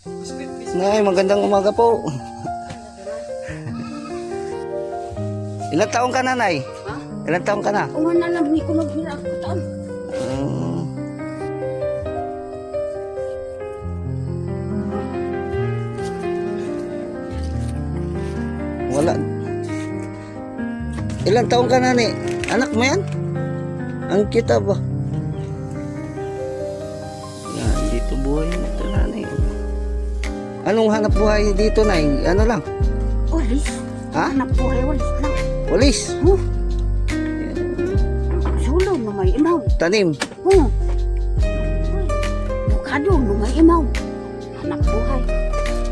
Nay, magandang umaga po. Ilang taong ka na, Nay? Ha? Ilang taong ka na? Kung nanamni ko nagpinagkutan. Wala. Ilang taong ka na, ni? Anak mo yan? Ang kita ba? Yan, dito buhay mo ito, nanay. Anong hanap buhay dito, Nay? Ano lang? Walis. Ha? Anak buhay, walis lang. Pulis? Huh? Sulo na may imaw. Tanim? Huh? Bukado na may imaw. Anak buhay.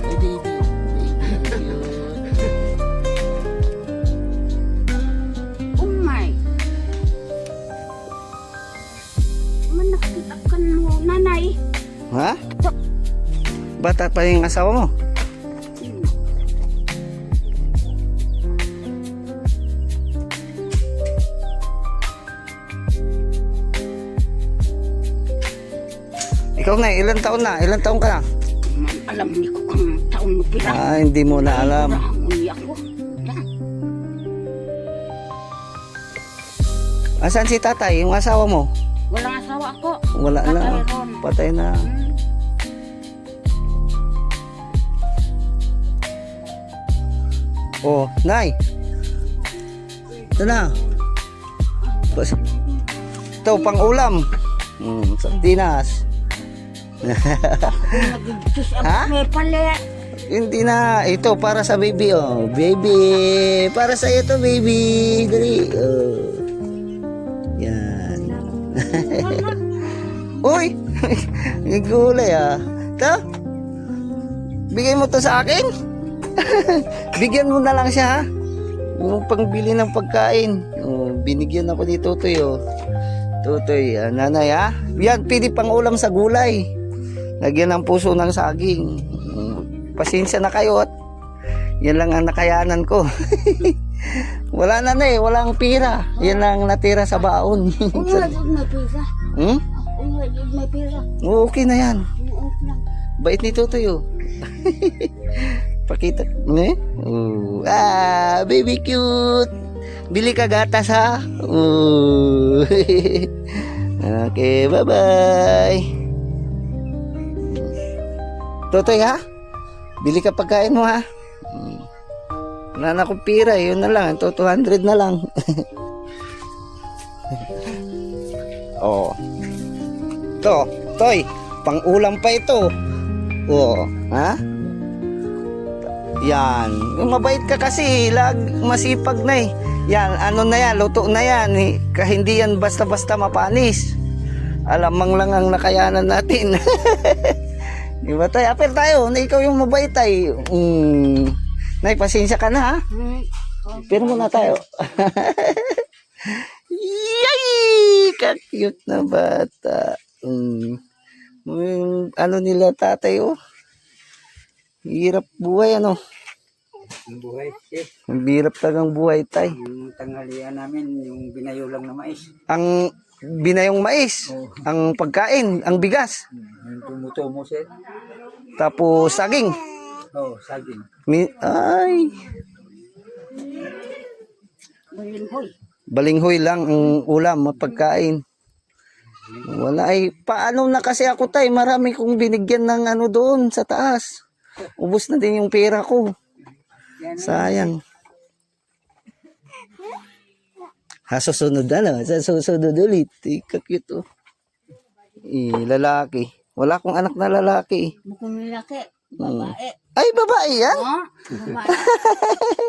Ay, baby. Umay. Manakita ka mo, nanay. Ha? Bata pa yung asawa mo? Ikaw na, ilang taon na? Ilang taon ka na? Alam ni ko kang taon mo pila. Ah, hindi mo na alam. Uni ako. Yan. Asan si tatay, yung asawa mo? Walang asawa ako. Wala na. Patay ron. Patay na. Oh, Nay. Ito na. Ito, pang ulam. Sardinas. Nagigdus ako Ha? may palit. Hindi na. Ito, para sa baby, oh. Baby. Para sa iyo to, baby. Dali. Oh. Yan. Uy! May gulay, ah. Ito. Bigay mo to sa akin. Bigyan mo na lang siya, ha? Yung pangbili ng pagkain. Oh, binigyan ako ni Tutoy, oh. Tutoy, nanay, ha? Yan, pwede pang ulam sa gulay. Lagyan ng puso ng saging. Pasensya na kayo at yan lang ang nakayanan ko. Wala na na eh, walang pira. Yan lang natira sa baon. Uwag may pisa. Hmm? Uwag may pisa. Okay na yan. Uwag lang. Bait ni Tutoy, oh. Pakita. Eh? Baby cute. Bili ka gatas, ha? Okay, bye-bye. Tutoy, ha? Bili ka pagkain mo, ha? Wala na akong pira, yun na lang. 200 na lang. Oh. Ito, Toy, pang-ulam pa ito. Oh, ha? Yan. Mabait ka kasi, masipag na eh. Yan, ano na yan, luto na yan. Hindi yan basta-basta mapanis. Alamang lang ang nakayanan natin. Diba tayo? Aper tayo, na ikaw yung mabait tayo. Nay, pasensya ka na, ha? Pero muna tayo. Yay! Ka-cute na bata. Ano nila tatay, oh. Hirap buhay, ano? Ang buhay, chef. Ang hirap talagang buhay, tay. Yung tanghalian namin, yung binayo lang na mais. Ang binayong mais, ang pagkain, ang bigas, Yung tumutumo, sir. tapos saging. Oh, saging. Ay, Balinghoy. balinghoy lang ang ulam, pagkain. Wala ay, paano na kasi ako tay, marami kong binigyan ng ano doon sa taas. Ubus na din yung pera ko. Sayang. Susunod na, sa susunod ulit. Cute, oh. Lalaki. Wala akong anak na lalaki. Mukhang lalaki. Babae. Ay, babae yan? Ha? Babae.